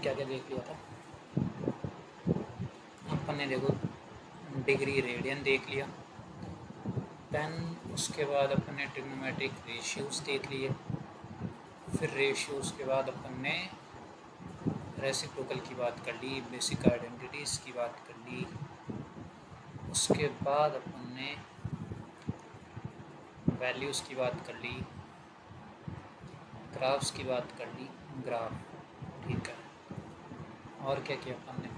क्या क्या देख लिया था अपन ने? देखो, डिग्री रेडियन देख लिया, देन उसके बाद अपन ने ट्रिग्नोमेट्रिक रेशियोज देख लिए, फिर रेशियोज के बाद अपन ने रेसिप्रोकल की बात कर ली, बेसिक आइडेंटिटीज़ की बात कर ली, उसके बाद अपन ने वैल्यूज़ की बात कर ली, ग्राफ्स की बात कर ली, ग्राफ, ठीक है। और क्या किया अपन ने?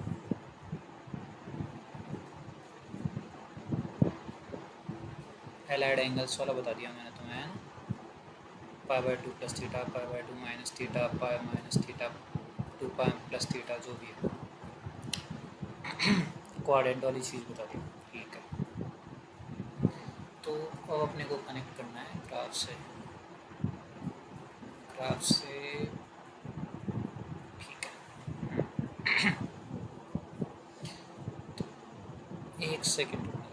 एलाइड एंगल्स वाला बता दिया मैंने तुम्हें, है ना? π/2 plus theta, π/2 minus theta, π minus theta, 2π plus theta, जो भी है क्वाड्रेंट वाली चीज़ बता दी, ठीक है। तो अब अपने को कनेक्ट करना है ग्राफ से, ठीक है। तो एक सेकेंड रुकना।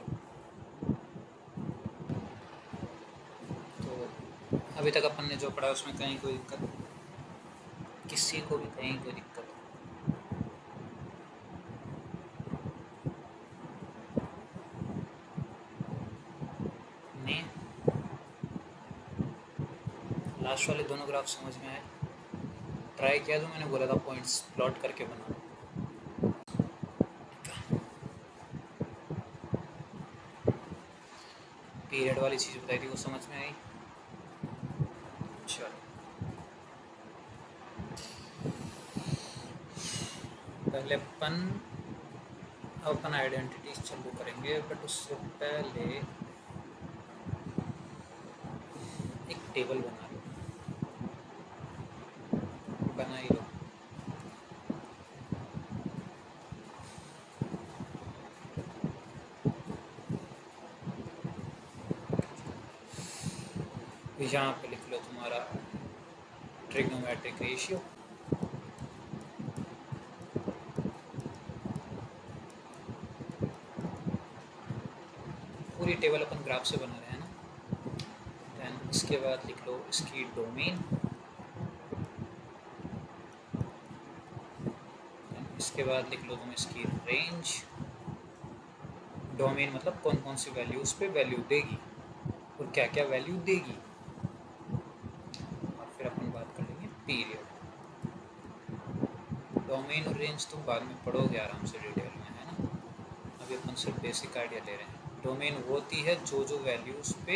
तो अभी तक अपन ने जो पढ़ा उसमें कहीं कोई दिक्कत, किसी को भी कहीं कोई दिक्कत? नहीं? लास्ट वाले दोनों ग्राफ समझ में आए? ट्राई किया तो मैंने बोला था पॉइंट्स प्लॉट करके बना। पीरियड वाली चीज़ बताई थी, वो समझ में आई? चलो, पहले अपन आइडेंटिटीज चालू करेंगे, बट उससे पहले एक टेबल बना ही लो। यहाँ पे लिख लो तुम्हारा ट्रिग्नोमेट्रिक रेशियो, पूरी टेबल अपन ग्राफ से बना रहे हैं ना। दैन इसके बाद लिख लो इसकी डोमेन, इसके बाद लिख लो तुम इसकी रेंज। डोमेन मतलब कौन कौन सी वैल्यूज़ पे वैल्यू देगी और क्या क्या वैल्यू देगी। और फिर अपन बात कर लेंगे पीरियड। डोमेन और रेंज तुम बाद में पढ़ोगे आराम से डिटेल में, है ना? अभी अपन सिर्फ बेसिक आइडिया ले रहे हैं। डोमेन वो होती है जो जो वैल्यूज़ पे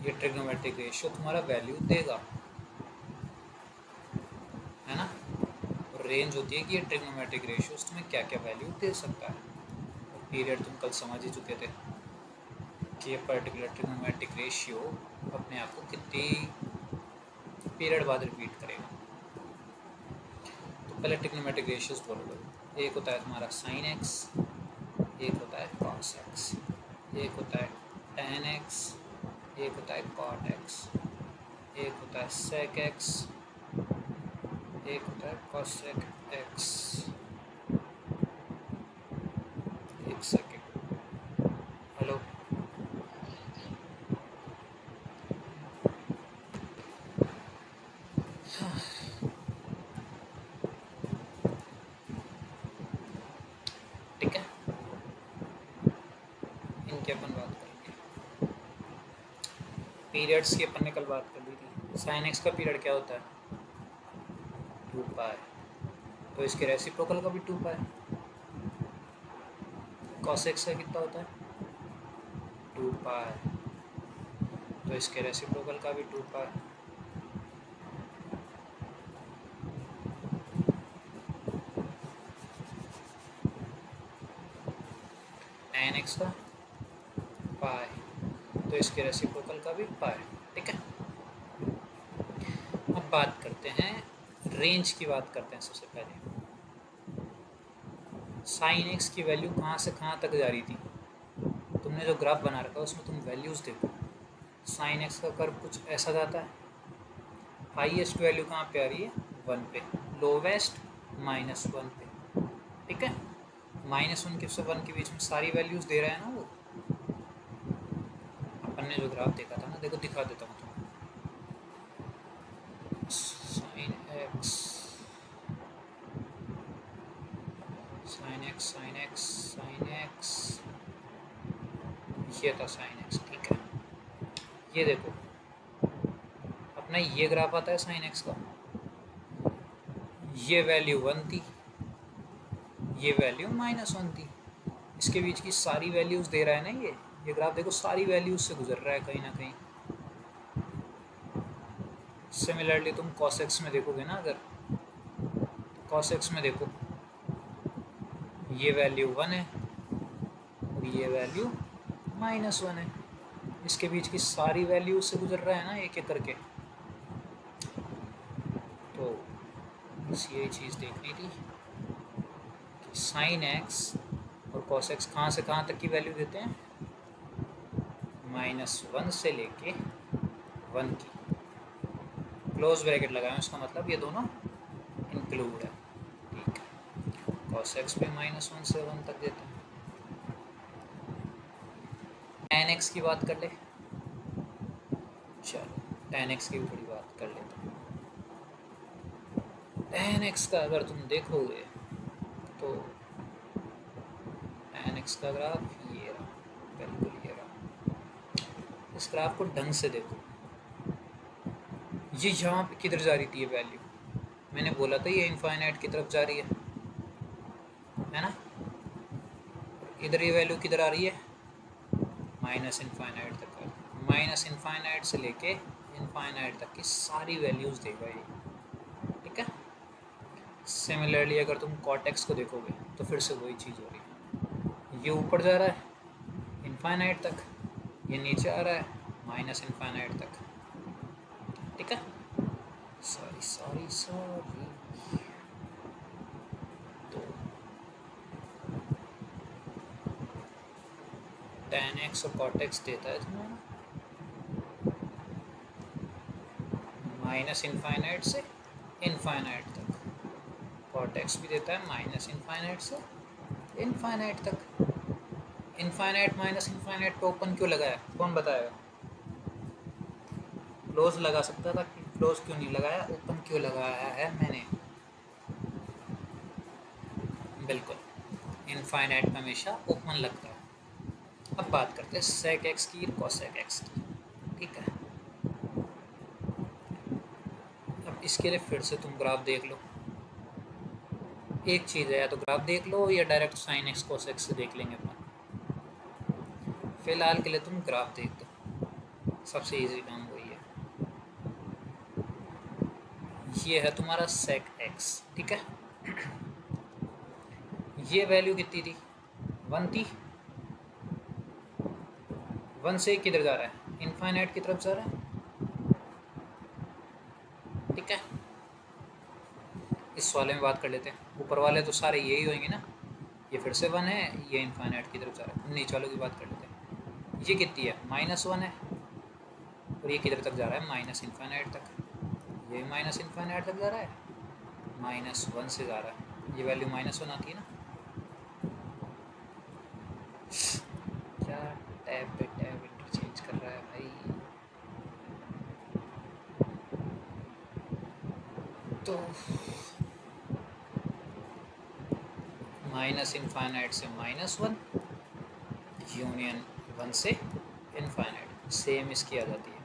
ये ट्रिग्नोमेट्रिक रेशियो तुम्हारा वैल्यू देगा, है ना? और रेंज होती है कि ये ट्रिग्नोमेट्रिक रेशियोज तुम्हें क्या क्या वैल्यू दे सकता है। और पीरियड तुम कल समझ ही चुके थे कि ये पर्टिकुलर ट्रिग्नोमेट्रिक रेशियो अपने आप को कितनी पीरियड बाद रिपीट करेगा। तो पहले ट्रिग्नोमेट्रिक रेशियोज बोलो लो। एक होता है तुम्हारा साइन एक्स, एक होता है कॉस एक्स, एक होता है टेन एक्स, एक होता है कॉट एक्स, एक होता है सेक एक्स, एक होता है कॉसेक एक्स। एक सेकेंड, हेलो, ठीक है, इनकी अपन बात करेंगे। पीरियड्स की अपन ने कल बात कर ली थी। साइन एक्स का पीरियड क्या होता है? 2π। तो इसके रेसिप्रोकल का भी 2π। कॉस एक्स का कितना होता है? 2π। तो इसके रेसिप्रोकल का भी 2π। tan x का पाई, तो इसके रेसिप्रोकल का भी पाई, ठीक है। अब बात करते हैं रेंज की, बात करते हैं सबसे पहले। साइन एक्स की वैल्यू कहाँ से कहाँ तक जा रही थी? तुमने जो ग्राफ बना रखा है उसमें तुम वैल्यूज़ देखो। साइन एक्स का कर्व कुछ ऐसा जाता है, हाईएस्ट वैल्यू कहाँ पे आ रही है? 1 पे, लोवेस्ट -1 पे, ठीक है। -1 से 1 के बीच में सारी वैल्यूज़ दे रहा है ना वो। अपन ने जो ग्राफ देखा था ना, देखो दिखा देता हूँ तुम्हें। साइन एक्स नहीं, ये ग्राफ आता है साइन एक्स का, ये वैल्यू 1 थी, ये वैल्यू -1 थी, इसके बीच की सारी वैल्यूज़ दे रहा है ना ये ग्राफ देखो सारी वैल्यूज से गुजर रहा है कहीं ना कहीं। सिमिलरली तुम cos x में देखोगे ना, अगर cos x में देखो ये वैल्यू 1 है और ये वैल्यू -1 है, इसके बीच की सारी वैल्यूज से गुजर रहा है ना एक एक करके। तो बस यही चीज़ देखनी थी कि साइन x और cos x कहाँ से कहाँ तक की वैल्यू देते हैं, -1 से लेके 1 की, क्लोज ब्रैकेट लगाएं, उसका मतलब ये दोनों इंक्लूड है, ठीक है। cos x भी -1 से 1 तक देते हैं। tan x की बात कर ले, चलो tan x की भी थोड़ी बात कर लेते हैं। tan x का अगर तुम देखोगे तो tan x का ग्राफ ये रहा, बिल्कुल ये रहा। इस ग्राफ को ढंग से देखो, ये यहाँ पे किधर जा रही थी ये वैल्यू, मैंने बोला था ये इनफाइनाइट की तरफ जा रही है ना, इधर ये वैल्यू किधर आ रही है, -इनफाइनाइट तक, -इनफाइनाइट से लेके इनफाइनाइट तक की सारी वैल्यूज़ देगा ये, ठीक है। सिमिलरली अगर तुम cot x को देखोगे तो फिर से वही चीज़ हो रही है, ये ऊपर जा रहा है इनफाइनाइट तक, ये नीचे आ रहा है -इनफाइनाइट तक, ठीक है। सॉरी तो tan x और cot x देता है तुम्हें -इनफाइनाइट से इनफाइनाइट तक, cot x भी देता है -इनफाइनाइट से इनफाइनाइट तक। इनफाइनाइट -इनफाइनाइट पे ओपन क्यों लगाया, कौन बताएगा, क्लोज लगा सकता था, क्लोज क्यों नहीं लगाया, ओपन क्यों लगाया है मैंने, बिल्कुल इनफाइनाइट में हमेशा ओपन लगता है। अब बात करते हैं sec x की, cosec x की, ठीक है। अब इसके लिए फिर से तुम ग्राफ देख लो, एक चीज़ है, या तो ग्राफ देख लो या direct sin x cos x से देख लेंगे अपन, फिलहाल के लिए तुम ग्राफ देख दो, सबसे इजी काम वही है। ये है तुम्हारा sec x, ठीक है। ये वैल्यू कितनी थी, 1 थी, 1 से किधर जा रहा है, इनफाइनाइट की तरफ जा रहा है, ठीक है। इस वाले में बात कर लेते हैं, ऊपर वाले तो सारे यही होंगे ना, ये फिर से 1 है, ये इनफाइनाइट की तरफ जा रहा है। नीचे वालों की बात कर लेते हैं, ये कितनी है, -1 है, और ये किधर तक जा रहा है, -इनफाइनाइट तक, ये -इनफाइनाइट तक जा रहा है, -1 से जा रहा है, ये वैल्यू -1 आती है ना। क्या टैब पे टैब इंटरचेंज कर रहा है भाई, तो -इनफाइनाइट से -1 यूनियन 1 से इनफाइनाइट, सेम इसकी आ जाती है,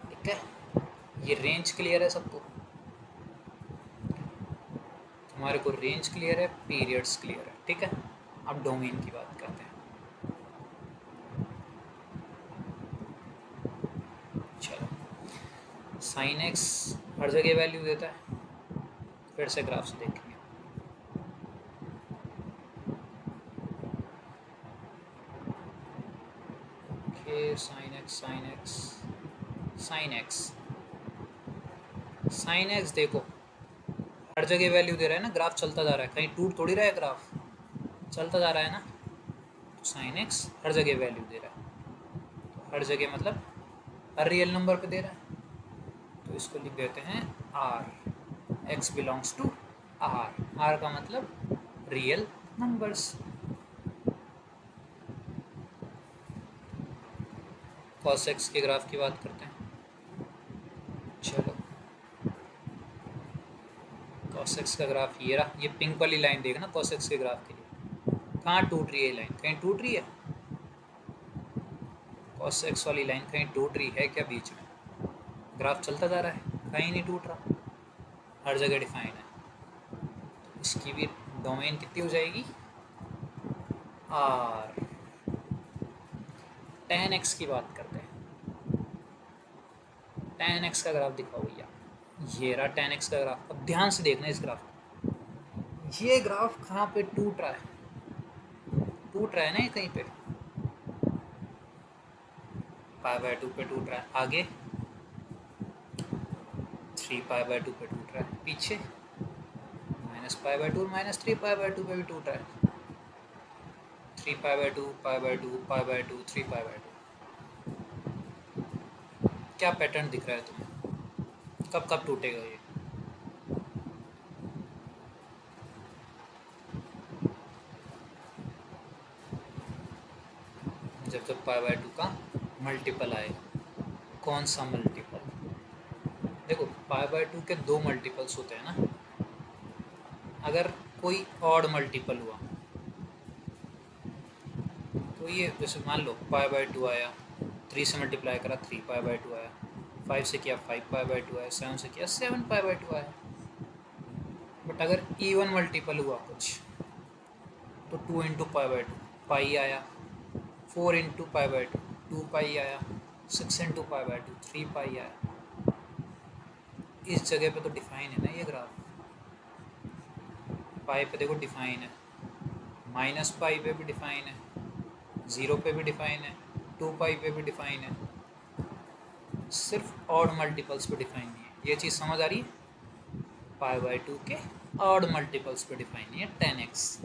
ठीक है। ये रेंज क्लियर है सबको, हमारे को रेंज क्लियर है, पीरियड्स क्लियर है, ठीक है। अब डोमेन की बात करते हैं, चलो sin x हर जगह वैल्यू देता है, फिर से ग्राफ से देखेंगे, ओके sin x देखो हर जगह वैल्यू दे रहा है ना, ग्राफ चलता जा रहा है, कहीं टूट थोड़ी रहा है, ग्राफ चलता जा रहा है ना, तो sin x हर जगह वैल्यू दे रहा है, तो हर जगह मतलब हर रियल नंबर पे दे रहा है, तो इसको लिख देते हैं r, x belongs to r का मतलब रियल नंबर्स। cos x के ग्राफ की बात करते हैं, चलो cos x का ग्राफ ये रहा, ये पिंक वाली लाइन देखना cos x के ग्राफ के लिए, कहाँ टूट रही है लाइन, कहीं टूट रही है, cos x वाली लाइन कहीं टूट रही है क्या बीच में? ग्राफ चलता जा रहा है, कहीं नहीं टूट रहा, हर जगह डिफाइन है। तो इसकी भी डोमेन कितनी हो जाएगी? r। tan x की बात करते हैं। tan x का ग्राफ दिखाओ भैया, ये रहा tan x का ग्राफ। अब ध्यान से देखना इस ग्राफ को, ये ग्राफ कहाँ पे टूट रहा है? टूट रहा है ना, ये कहीं पे π/2 पे टूट रहा है, आगे 3π/2 पे टूट रहा है, पीछे -π/2 -3π/2 पे भी टूट रहा है, 3π/2 π/2 π/2 3π/2। क्या पैटर्न दिख रहा है तुम्हें? कब कब टूटेगा ये? जब जब π/2 का मल्टीपल आए। कौन सा मल्टीपल? देखो π/2 के दो मल्टीपल्स होते हैं ना। अगर कोई ऑड मल्टीपल हुआ तो ये जैसे मान लो π/2 आया, 3 से मल्टीप्लाई करा 3π/2 आया, 5 से किया 5π/2 आया, 7 से किया 7π/2 आया। बट अगर इवन मल्टीपल हुआ कुछ तो 2 × π/2 पाई आया, 4 × π/2 2 पाई आया, 6 × π/2 3 पाई आया। इस जगह पे तो डिफाइन है ना ये ग्राफ। पाई पे देखो डिफाइन है, -पाई पे भी डिफाइन है, 0 पे भी डिफाइन है, 2 पाई पे भी डिफाइन है, सिर्फ ऑड मल्टीपल्स पे डिफाइन नहीं है। ये चीज़ समझ आ रही है? π/2 के ऑड मल्टीपल्स पे डिफाइन नहीं है tan x,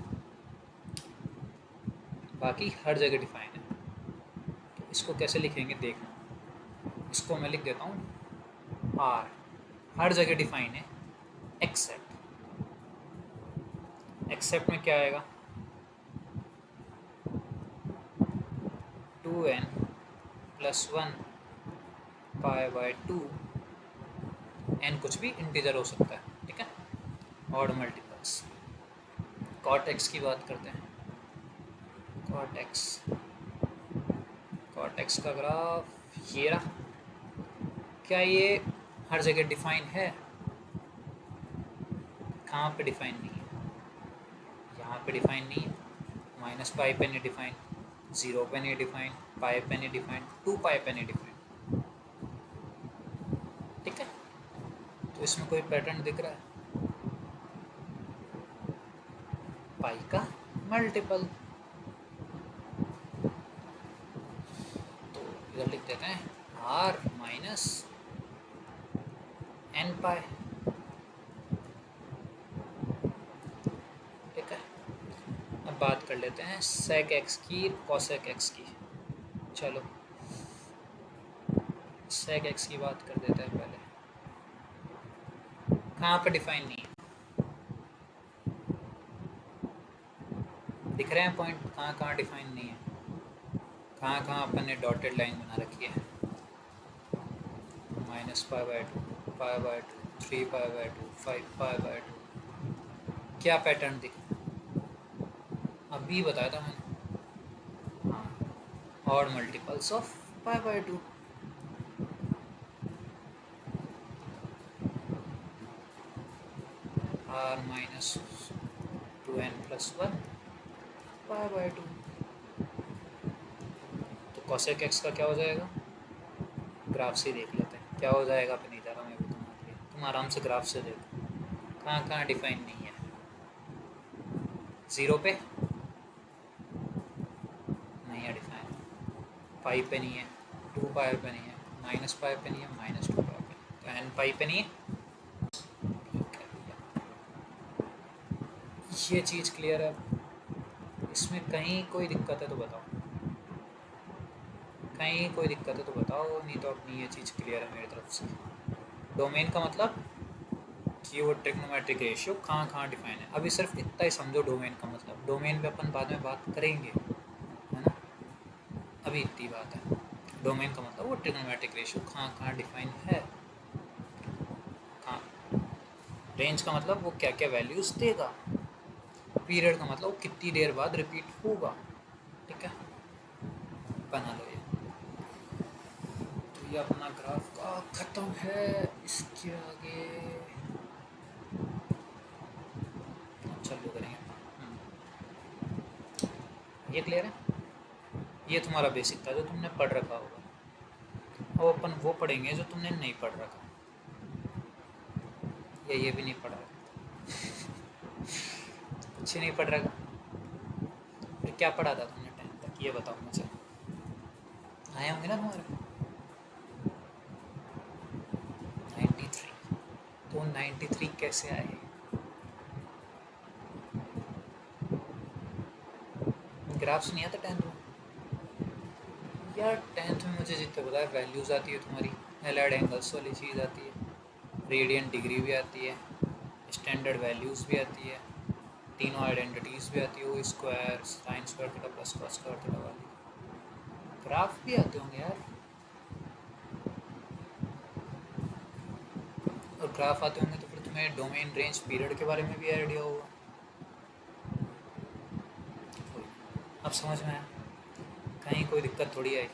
बाकी हर जगह डिफाइन है। तो इसको कैसे लिखेंगे देखना, इसको मैं लिख देता हूँ r, हर जगह डिफाइन है एक्सेप्ट। एक्सेप्ट में क्या आएगा? 2n + 1 π/2, n कुछ भी इंटीजर हो सकता है, ठीक है, ऑड मल्टीपल्स। cot x की बात करते हैं। cot x का ग्राफ ये रहा। क्या ये हर जगह डिफाइन है? कहाँ पे डिफाइन नहीं है? यहाँ पे डिफाइन नहीं है, -पाई पे नहीं डिफाइन, 0 पे नहीं डिफाइन, पाई पे नहीं डिफाइन, 2 पाई पे नहीं डिफाइन, ठीक है। तो इसमें कोई पैटर्न दिख रहा है? पाई का मल्टीपल। तो इधर लिख देते हैं r - n पाई, ठीक है। अब बात कर लेते हैं sec x की, cosec x की। चलो sec x की बात कर देते हैं पहले। कहाँ पे डिफाइन नहीं है? दिख रहे हैं पॉइंट कहाँ कहाँ डिफाइन नहीं है? कहाँ कहाँ अपन ने डॉटेड लाइन बना रखी है? -π/2 π/2 3π/2 5π/2। क्या पैटर्न दिख? अभी बताया था मैंने, हाँ, odd multiples of π/2। r - 2n + 1 π/2। तो cosec x का क्या हो जाएगा? ग्राफ से देख लेते हैं क्या हो जाएगा। अपनी तरह मैं भी तुम्हारे लिए, तुम आराम से ग्राफ से देखो कहाँ कहाँ डिफाइन नहीं है। 0 पे नहीं है डिफाइन, पाई पे नहीं है, 2 पाई पे नहीं है, -पाई पे नहीं है, -2 पाई पे नहीं है, तो n पाई पे नहीं है। ठीक है भैया, ये चीज़ क्लियर है। इसमें कहीं कोई दिक्कत है तो बताओ, कहीं कोई दिक्कत है तो बताओ, नहीं तो अपनी ये चीज़ क्लियर है मेरी तरफ से। डोमेन का मतलब कि वो ट्रिग्नोमेट्रिक रेशियो कहाँ कहाँ डिफाइन है। अभी सिर्फ इतना ही समझो डोमेन का मतलब, डोमेन पे अपन बाद में बात करेंगे, है ना। अभी इतनी बात है, डोमेन का मतलब वो ट्रिग्नोमेट्रिक रेशियो कहाँ कहाँ डिफाइन है। कहाँ रेंज का मतलब वो क्या क्या वैल्यूज़ देगा, पीरियड का मतलब वो कितनी देर बाद रिपीट होगा, ठीक है। बना लो ये, ये अपना ग्राफ का ख़त्म है। इसके आगे चालू करेंगे। ये क्लियर है? ये तुम्हारा बेसिक था जो तुमने पढ़ रखा होगा। अब अपन वो पढ़ेंगे जो तुमने नहीं पढ़ रखा, या ये भी नहीं पढ़ा कुछ नहीं पढ़ रखा। फिर क्या पढ़ा था तुमने 10th तक, ये बताओ मुझे। आए होंगे ना तुम्हारे 93। तो 93 कैसे आए? ग्राफ्स नहीं आता 10th में? यार 10th में मुझे जितना पता है वैल्यूज़ आती है तुम्हारी, एलाइड एंगल्स वाली चीज़ आती है, रेडियन डिग्री भी आती है, स्टैंडर्ड वैल्यूज़ भी आती है, तीनों आइडेंटिटीज़ भी आती है, वो square sine square theta plus cos square theta वाली। ग्राफ भी आते होंगे यार, और ग्राफ आते होंगे तो फिर तुम्हें डोमेन रेंज पीरियड के बारे में भी आइडिया होगा। अब समझ में आया? कहीं कोई दिक्कत थोड़ी आई।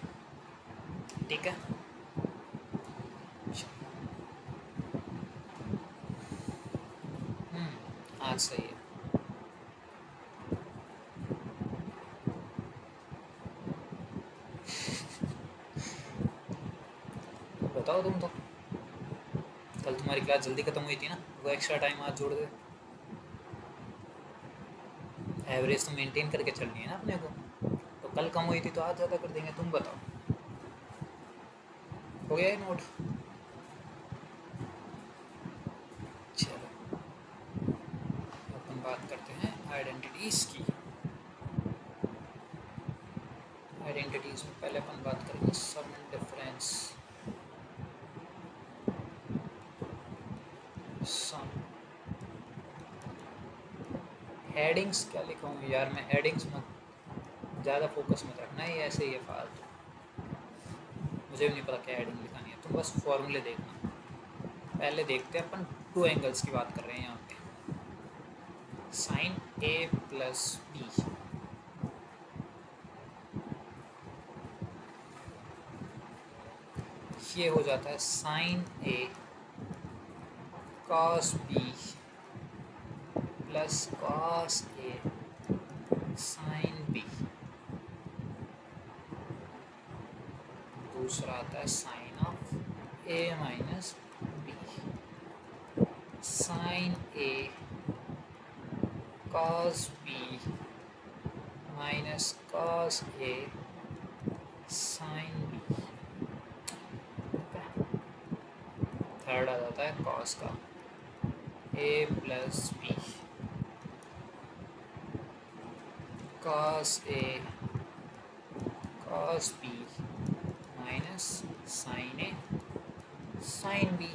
ठीक है, आज सही है। बताओ तुम तो, कल तुम्हारी क्लास जल्दी ख़त्म हुई थी ना, वो एक्स्ट्रा टाइम आज जोड़ दे। एवरेज तो मेंटेन करके चलनी है ना अपने को, तो कल कम हुई थी तो आज ज़्यादा कर देंगे। तुम बताओ, हो गया ये नोट? चलो अपन बात करते हैं आइडेंटिटीज़ की। आइडेंटिटीज़ में पहले अपन बात करेंगे सम एंड डिफरेंस। सम हेडिंग्स क्या लिखाऊंगी यार मैं? हेडिंग्स मत ज़्यादा फोकस मत रखना, ये ऐसे ही है फालतू। मुझे भी नहीं पता क्या हेडिंग लिखानी है, तुम बस फॉर्मूले देखना। पहले देखते हैं अपन, टू एंगल्स की बात कर रहे हैं यहाँ पे। साइन ए प्लस बी, ये हो जाता है sine A cos B plus cos A sine B. दूसरा आता है sine of A minus B, sine A cos B minus cos A sine B. Third आ जाता है कॉस का A plus B cos A cos B minus sine A sine B.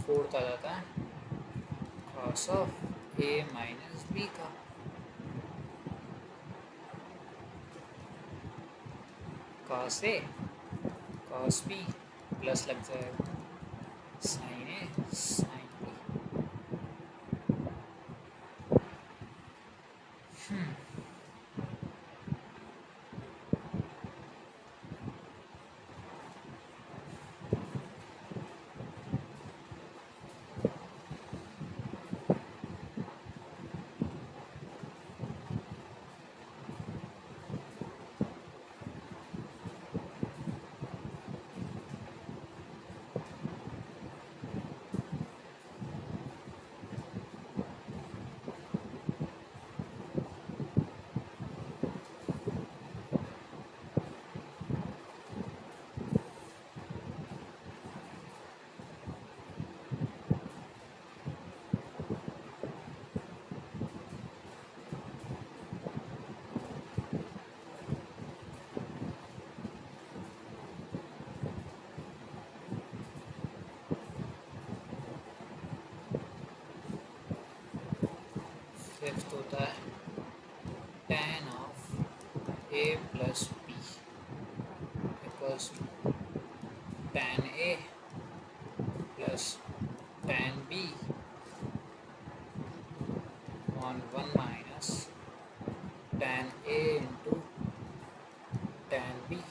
Fourth आ जाता है cos of A minus B का cos A cos B plus लग जाएगा sine A sine B. Fifth होता है tan of A plus B equals to tan A plus tan B on 1 minus tan A into tan B.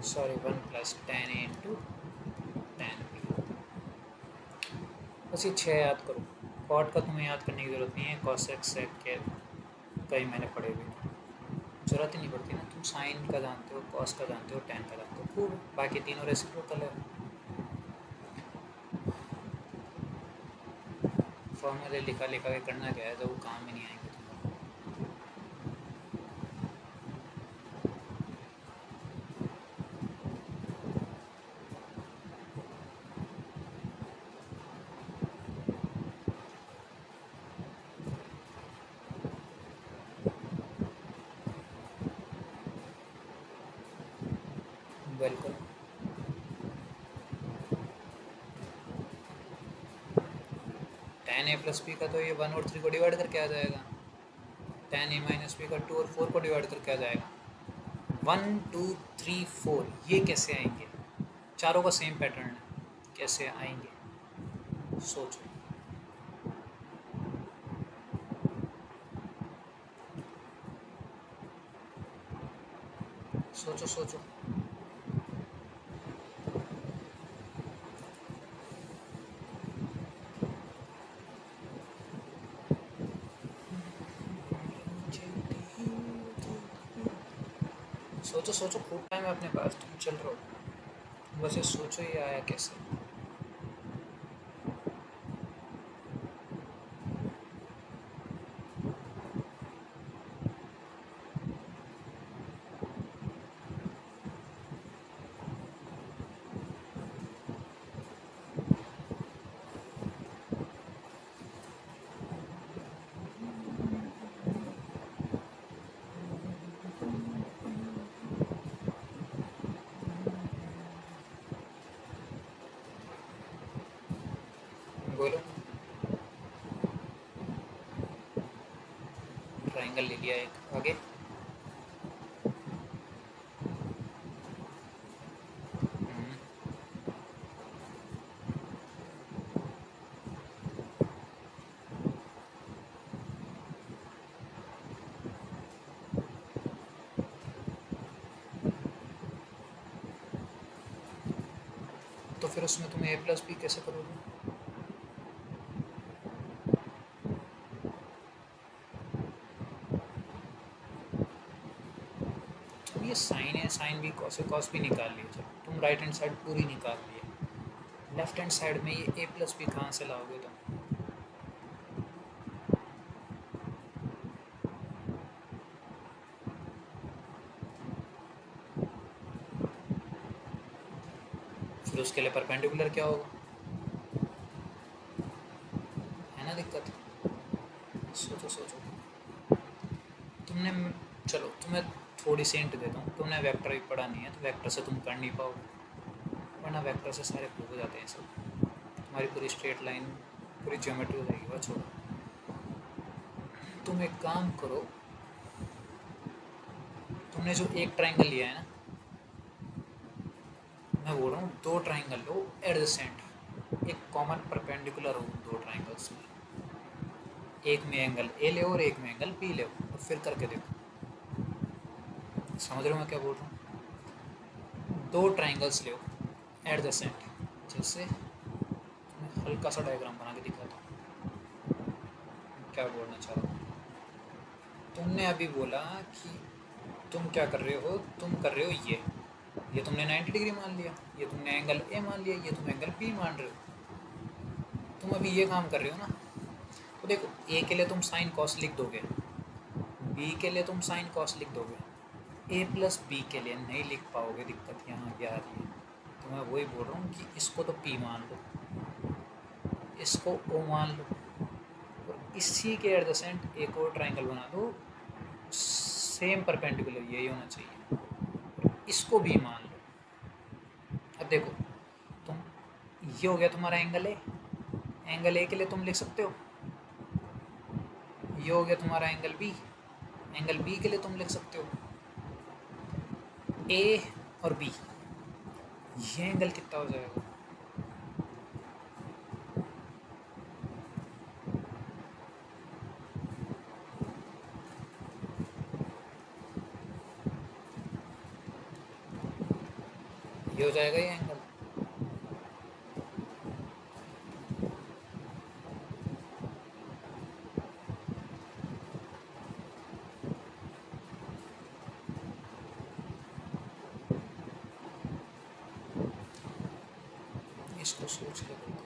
Sorry 1 + tan A into tan B। बस ये 6 याद करो। Cot का तुम्हें याद करने की ज़रूरत नहीं है, कॉसेक सेक के कई मैंने पढ़े हुए थे, ज़रूरत ही नहीं पड़ती ना। तुम साइन का जानते हो, कॉस का जानते हो, टैन का जानते हो, खूब। बाकी तीनों रेसिप्रोकल है। फॉर्मूले लिखा लिखा के करना क्या है, जब वो काम ही नहीं आएंगे तुम्हारे। बिल्कुल। tan A + B का तो ये 1 और 3 को डिवाइड करके आ जाएगा। tan A - B का 2 और 4 को डिवाइड करके आ जाएगा। 1 2 3 4 ये कैसे आएंगे? चारों का सेम पैटर्न है, कैसे आएंगे सोचो। सोचो सोचो। सोचो सोचो, खूब टाइम है अपने पास, तुम चल रहे हो। बस ये सोचो ये आया कैसे। बोलो। ट्राइंगल ले लिया एक, आगे। हम्म, तो फिर उसमें तुम A + B कैसे करोगे? तुम ये साइन है, साइन भी, कॉस है, कॉस भी निकाल लिए। चलो तुम राइट हैंड साइड पूरी निकाल लिए, लेफ्ट हैंड साइड में ये A + B कहाँ से लाओगे तुम? फिर उसके लिए परपेंडिकुलर क्या होगा, है ना दिक्कत। सोचो सोचो। तुमने, चलो तुम्हें थोड़ी सी हिंट देता हूँ, तुमने वेक्टर भी पढ़ा नहीं है, तो वेक्टर से तुम कर नहीं पाओगे, वरना वेक्टर से सारे प्रूव हो जाते हैं सब। तुम्हारी पूरी स्ट्रेट लाइन, पूरी ज्योमेट्री हो जाएगी। वह छोड़ो, तुम एक काम करो। तुमने जो एक ट्राइंगल लिया है ना, मैं बोल रहा हूँ 2 ट्राइंगल लो एडजेसेंट, एक कॉमन परपेंडिकुलर हो 2 ट्राइंगल्स में। एक में एंगल ए ले और एक में एंगल बी ले, और फिर करके देखो। समझ रहे हो मैं क्या बोल रहा हूँ? 2 ट्राइंगल्स ले एडजेसेंट, जैसे मैं हल्का सा डायग्राम बना के दिखाता हूँ क्या बोलना चाह रहा हूँ। तुमने अभी बोला कि तुम क्या कर रहे हो, तुम कर रहे हो ये तुमने 90 डिग्री मान लिया, ये तुमने एंगल ए मान लिया, ये तुम एंगल बी मान रहे हो। तुम अभी ये काम कर रहे हो ना, तो देखो ए के लिए तुम साइन कॉस लिख दोगे, बी के लिए तुम साइन कॉस लिख दोगे, A + B के लिए नहीं लिख पाओगे। दिक्कत यहाँ क्या आ रही है, तो मैं वही बोल रहा हूँ कि इसको तो P मान लो, इसको O मान लो, और इसी के एडजेसेंट एक और ट्राइंगल बना दो, सेम परपेंडिकुलर यही होना चाहिए, इसको भी मान लो। अब देखो, तुम, ये हो गया तुम्हारा एंगल ए, एंगल ए के लिए तुम लिख सकते हो। ये हो गया तुम्हारा एंगल बी, एंगल बी के लिए तुम लिख सकते हो। ए और बी, ये एंगल कितना हो जाएगा? ये हो जाएगा ये एंगल। इसको सोच के देखो।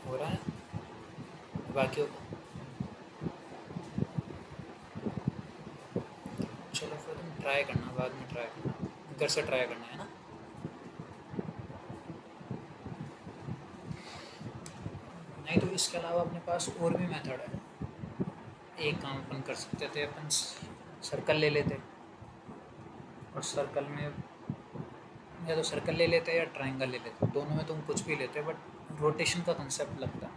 हो रहा है बाकी होगा। चलो फिर तुम ट्राई करना, बाद में ट्राई करना, घर से ट्राई करना है ना। नहीं तो इसके अलावा अपने पास और भी मेथड है। एक काम अपन कर सकते थे, अपन सर्कल ले लेते और सर्कल में या तो सर्कल ले लेते या ट्रायंगल ले लेते, दोनों में तुम कुछ भी लेते, बट रोटेशन का कंसेप्ट लगता,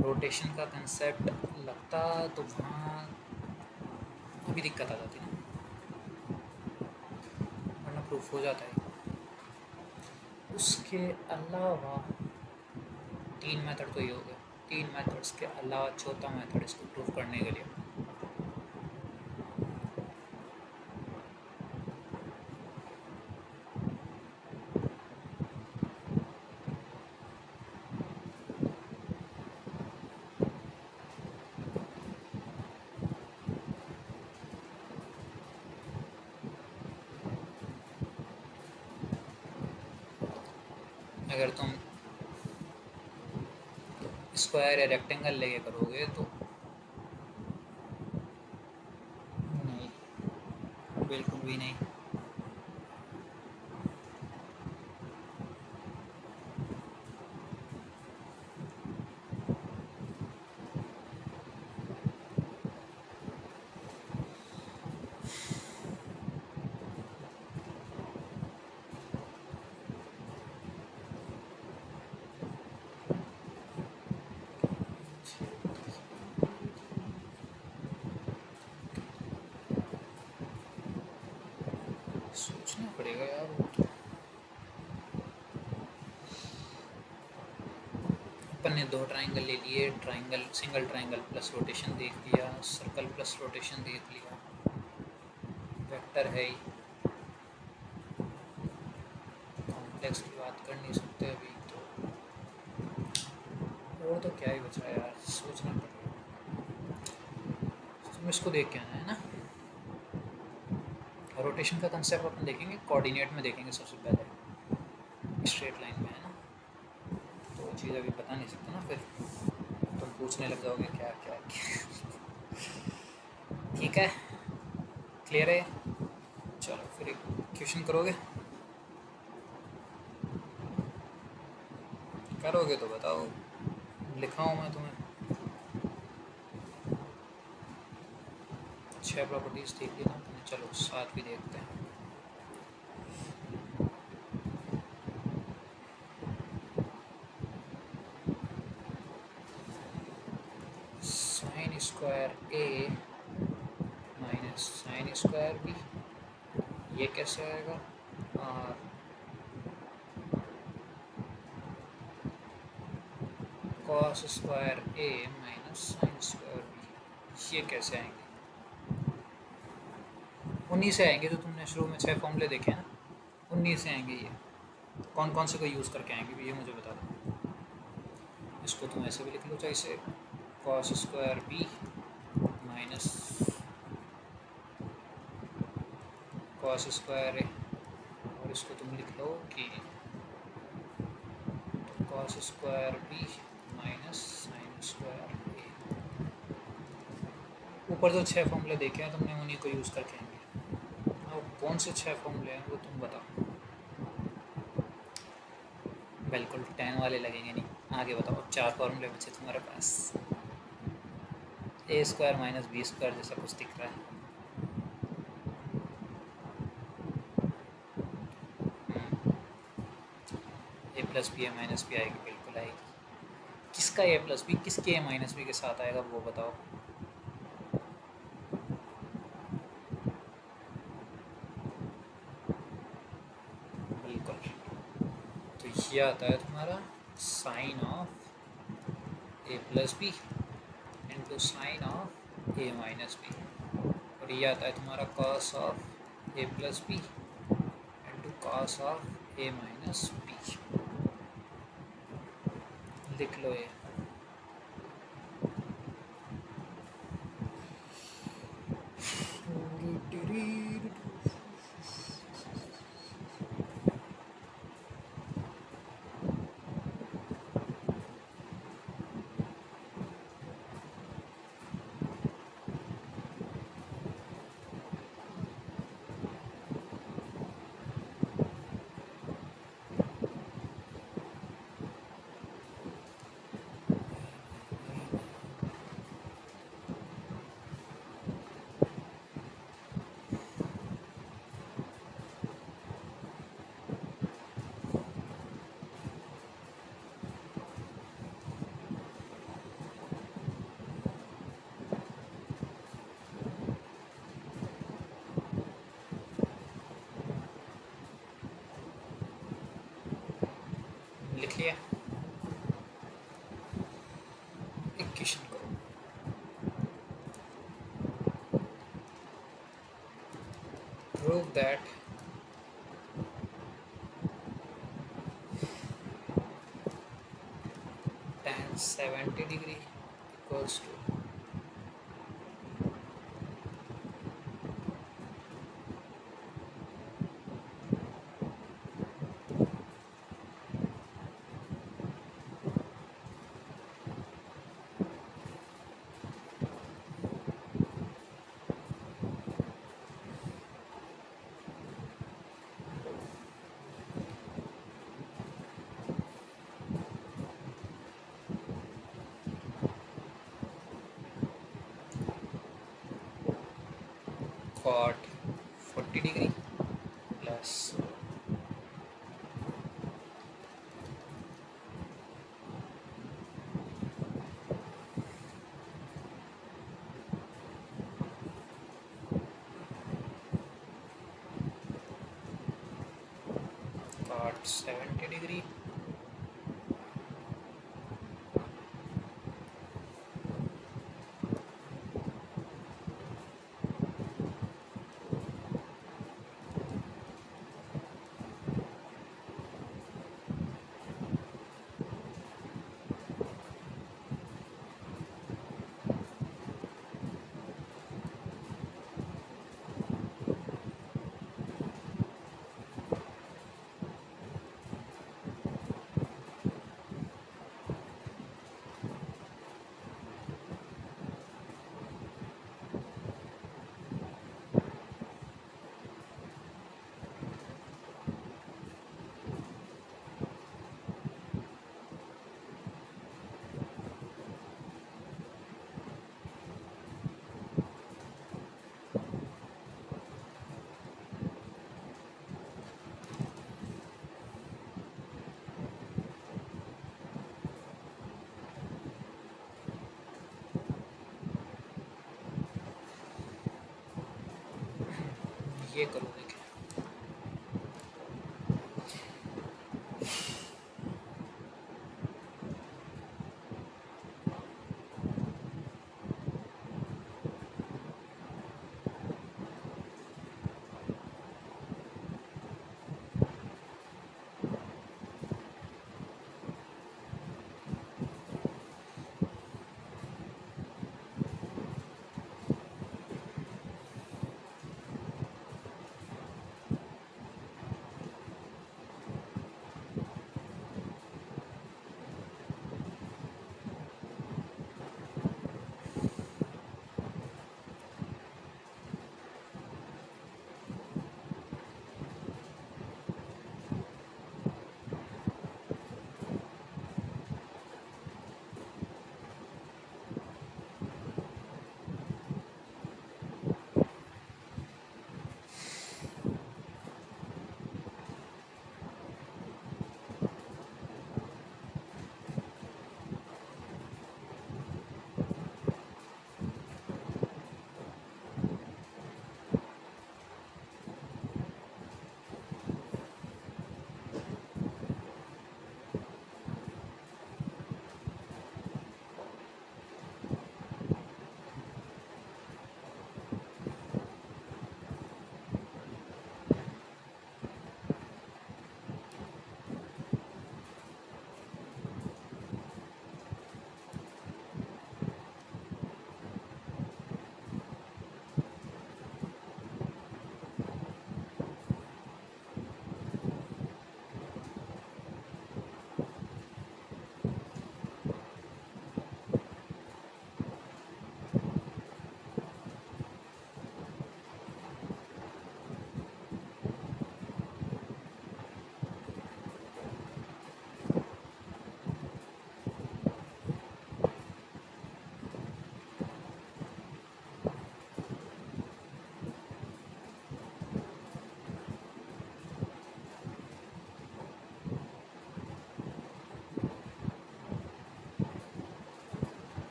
रोटेशन का कंसेप्ट लगता तो वहाँ अभी दिक्कत आ जाती ना, वरना प्रूफ हो जाता है। उसके अलावा तीन मेथड तो ये हो गया, तीन मेथड्स के अलावा चौथा मेथड इसको प्रूफ करने के लिए अगर तुम स्क्वायर या रेक्टेंगल लेके करोगे तो नहीं, बिल्कुल भी नहीं। सोचना पड़ेगा यार वो तो। अपन ने दो ट्रायंगल ले लिए, triangle single triangle plus rotation देख लिया, सर्कल प्लस रोटेशन देख लिया, वेक्टर है ही, कॉम्प्लेक्स की बात कर नहीं सकते अभी तो, और तो क्या ही बचा यार, सोचना पड़ेगा। तुम इसको देख के आना है ना, रोटेशन का कंसेप्ट अपन देखेंगे कोऑर्डिनेट में, देखेंगे सबसे पहले स्ट्रेट लाइन में, है ना। तो वो चीज़ अभी बता नहीं सकते ना, फिर तुम पूछने लग जाओगे क्या क्या, क्या। ठीक है, क्लियर है। चलो फिर एक क्वेश्चन करोगे, करोगे तो बताओ, लिखा हूँ मैं तुम्हें। 6 प्रॉपर्टीज देख ली ना तुमने, चलो 7 भी देखते हैं। साइन स्क्वायर ए माइनस साइन स्क्वायर बी, ये कैसे आएगा, और कॉस स्क्वायर ए माइनस साइन स्क्वायर बी, ये कैसे आएंगे। उन्हीं से आएंगे जो तुमने शुरू में 6 फॉर्मूले देखे हैं ना, उन्हीं से आएंगे ये। कौन कौन से को यूज़ करके आएंगे ये मुझे बता दो। इसको तुम ऐसे भी लिख लो, चाहे इसे cos square B minus cos square A, और इसको तुम लिख लो कि cos square B minus sine square A. ऊपर जो 6 फॉर्मूले देखे हैं तुमने उन्हीं को यूज़ करके आएंगे। अब कौन से 6 फॉर्मूले हैं वो तुम बताओ। बिल्कुल 10 वाले लगेंगे नहीं। आगे बताओ। अब 4 फॉर्मूले बचे तुम्हारे पास। ए स्क्वायर माइनस बी स्क्वायर जैसा कुछ दिख रहा है। ए प्लस बी ए माइनस बी आएगी, बिल्कुल आएगी। किसका ए प्लस बी किसके ए माइनस बी के साथ आएगा वो बताओ। बिल्कुल। तो ये आता है तुम्हारा sine of A plus B into sine of A minus B, और ये आता है तुम्हारा cos of A plus B into cos of A minus B. लिख लो ये। लिख लिया। इक्वेशन करो। Prove that tan 70 degree equals to cot 40 degree plus cot 70 degree ये करो देखें।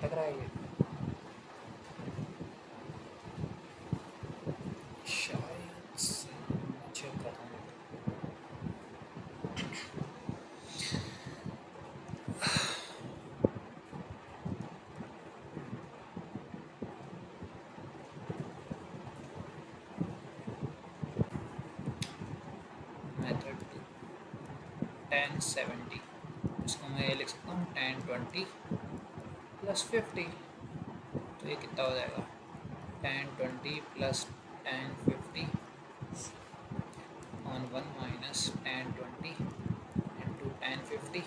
अटक रहा है ये शायद से। चेक करता हूँ। मेथड 2 1070, इसको मैं ये लिख सकता हूँ 1020 प्लस 50, तो ये कितना हो जाएगा 1020 प्लस 1050 ऑन 1 माइनस 1020 इंटू 1050।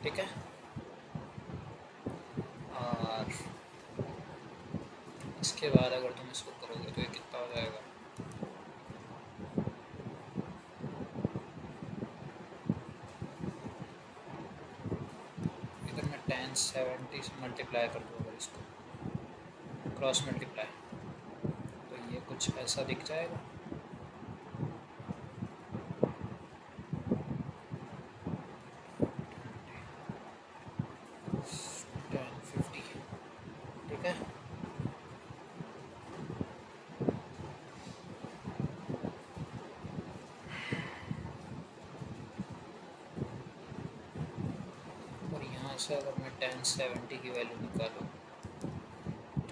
ठीक है, और इसके बाद अगर तुम इसको करोगे तो ये कितना हो जाएगा इधर मैं 1070 से मल्टीप्लाई कर दूँ अगर इसको क्रॉस मल्टीप्लाई, तो ये कुछ ऐसा दिख जाएगा। ठीक है, और यहाँ से अगर मैं 1070 की वैल्यू निकालूँ तो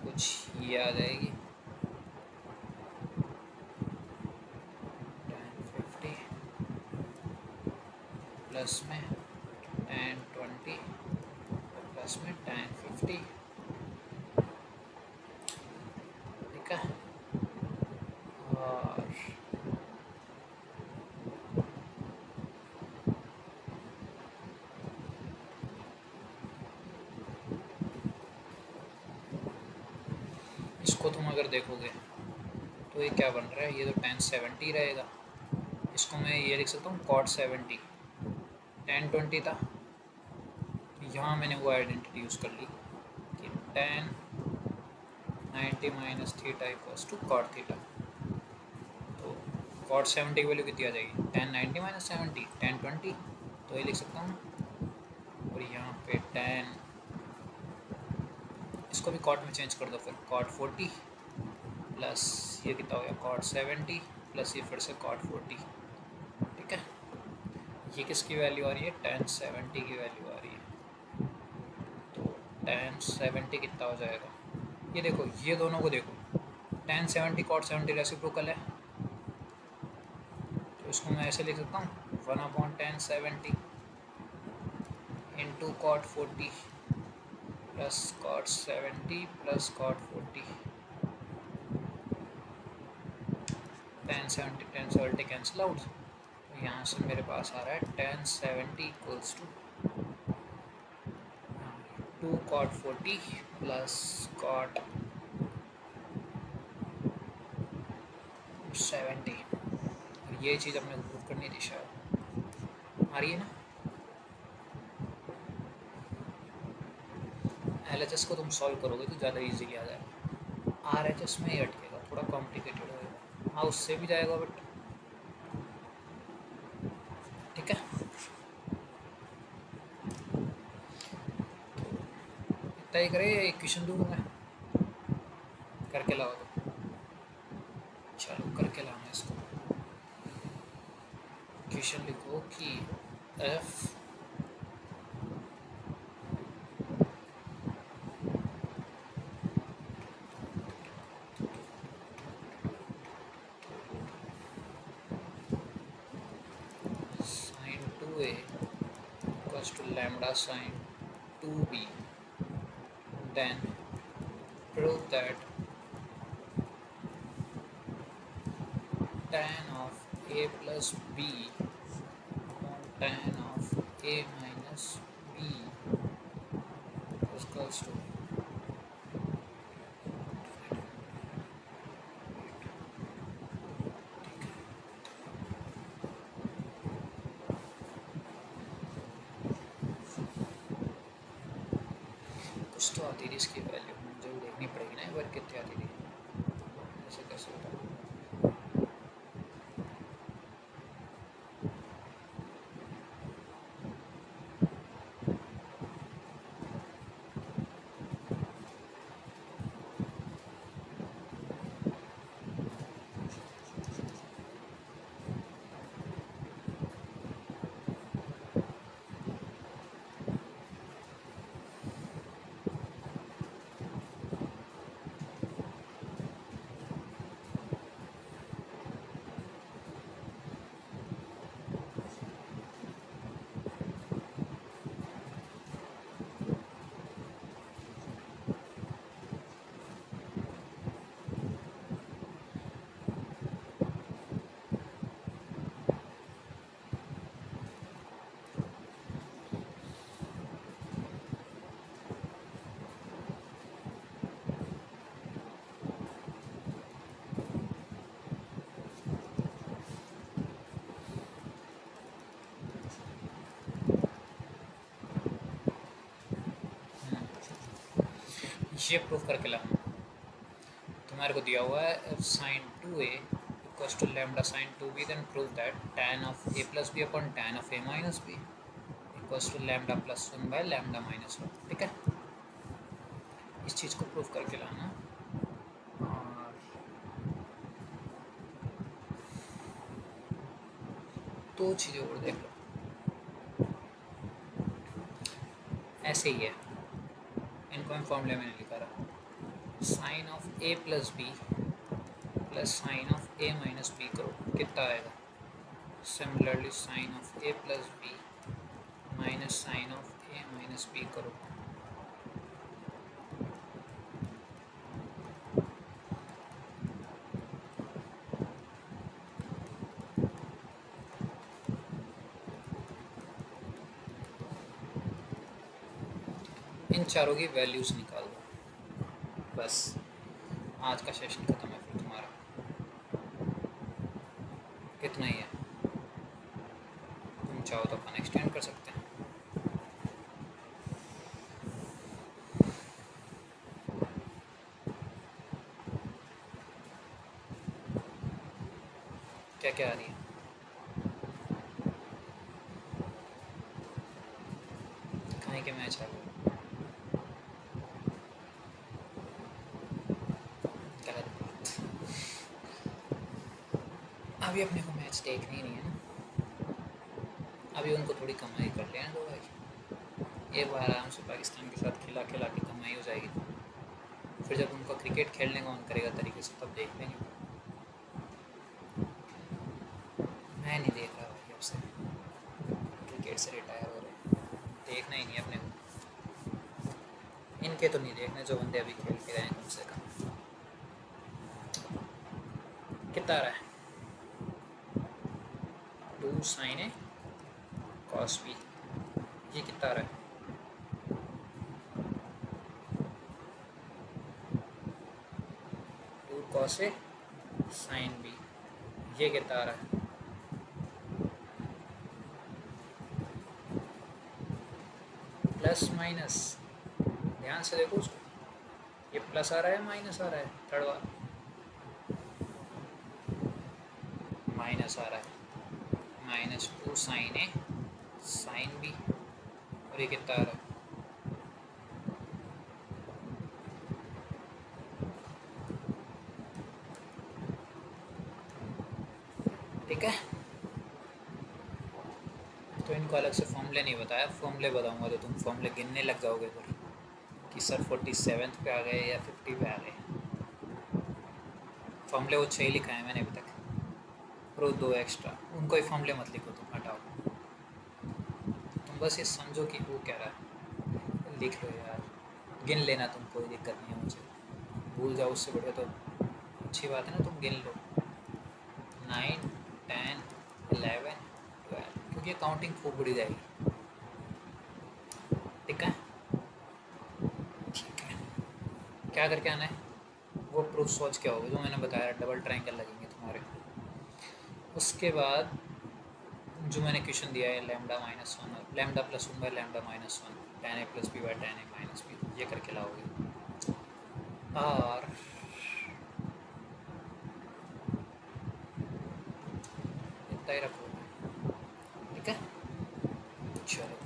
कुछ ये आ जाएगी 1050 प्लस में 1020 प्लस में 1050। ठीक है, और इसको तुम अगर देखोगे तो ये क्या बन रहा है, ये तो 1070 रहेगा, इसको मैं ये लिख सकता हूँ cot 70। 1020 था, यहाँ मैंने वो आइडेंटिटी यूज़ कर ली कि 1090 minus theta equals to cot theta, तो cot 70 की वैल्यू कितनी आ जाएगी 1090 माइनस 70 1020, तो ये लिख सकता हूँ, और यहाँ पे 10 इसको भी कॉट में चेंज कर दो, फिर cot 40 प्लस ये कितना हो गया cot 70 प्लस ये फिर से cot 40। ठीक है, ये किसकी वैल्यू आ रही है 1070 की वैल्यू आ रही है, तो 1070 कितना हो जाएगा, ये देखो ये दोनों को देखो 1070 cot 70 रेसिप्रोकल है, तो इसको मैं ऐसे लिख सकता हूँ 1/1070 into cot 40 plus cot 70 plus cot 40। 1070 cancel out, तो यहाँ से मेरे पास आ रहा है 1070 equals to 2 cot 40 plus cot 70, और ये चीज़ अपने को प्रूव करनी थी शायद, आ रही है ना। LHS को तुम सॉल्व करोगे तो ज़्यादा इजीली आ जाएगा, RHS में ही अटकेगा, थोड़ा कॉम्प्लिकेटेड होगा, हाँ उससे भी जाएगा बट ठीक है। इतना ही करे, एक क्वेश्चन दूँ मैं, करके लाओ तो, चलो करके लाना इसको। क्वेश्चन लिखो कि f sin 2a equals to lambda sin 2b, then prove that tan of a plus b upon tan of a minus b is equals to कुछ तो आती थी इसकी वैल्यू, मुझे देखनी पड़ेगी ना एक बार कितनी आती थी, ऐसे कैसे होता। ये प्रूफ करके लाऊंगा। तुम्हारे को दिया हुआ है sine 2a equals to lambda sine 2b, then prove that tan of a plus B upon tan of a minus B equals to lambda plus 1 by lambda minus 1। ठीक है, इस चीज़ को प्रूफ करके लाना। और दो चीज़ें और देख लो, ऐसे ही है, इनको हम फॉर्मूले में नहीं लिखा रहा। Sine of A plus B plus sine of A minus B करो, कितना आएगा? Similarly sine of A plus B minus sine of A minus B करो, इन चारों की वैल्यूज निकाल दो। बस आज का सेशन खत्म है फिर तुम्हारा। कितना ही है, तुम चाहो तो अपन एक्सटेंड कर सकते हैं। क्या क्या आ रही है? कहीं के मैच आ गए? गलत बात, अभी अपने को मैच देखना ही नहीं है ना, अभी उनको थोड़ी कमाई कर लेना दो भाई। एक बार आराम से पाकिस्तान के साथ खिला खिला के कमाई हो जाएगी, फिर जब उनको क्रिकेट खेलने का मन करेगा तरीके से तब देख लेंगे। मैं नहीं देख रहा भाई, अब से क्रिकेट से रिटायर हो रहे, देखना ही नहीं अपने को। इनके तो नहीं देखने जो बंदे अभी खेल के गए हैं कम से कम। कितना आ रहा है? 2 साइन ए कॉस बी, ये कितना आ रहा है? 2 कॉस ए साइन बी, ये कितना आ रहा है? प्लस माइनस, ध्यान से देखो उसको, ये प्लस आ रहा है माइनस आ रहा है? थर्ड वाला माइनस आ रहा है, -2 साइन ए साइन बी, और ये कितना आ रहा है? ठीक है, तो इनको अलग से फॉर्मूले नहीं बताया, फॉर्मूले बताऊंगा तो तुम फॉर्मूले गिनने लग जाओगे फिर कि सर 47 पे आ गए या 50 पे आ गए। फॉर्मूले वो 6 लिखा है मैंने अभी तक, और 2 एक्स्ट्रा, उनको ही फॉर्मूले मत लिखो, तुम हटाओ। तुम बस ये समझो कि वो कह रहा है, लिख लो यार, गिन लेना, तुम कोई दिक्कत नहीं है मुझे, भूल जाओ उससे बढ़िया तो अच्छी बात है ना, तुम गिन लो 9 10 11 12, क्योंकि काउंटिंग खूब बढ़ी जाएगी। ठीक है, ठीक है, क्या करके आना है? वो प्रूफ सोच क्या होगा जो मैंने बताया, डबल ट्रायंगल लगेंगे तुम्हारे। उसके बाद जो मैंने क्वेश्चन दिया है लैम्डा माइनस 1 और lambda plus 1 by lambda minus 1, tan a plus B by tan a minus B, ये करके लाओगे। और इतना ही रखोगे, ठीक है, चलो।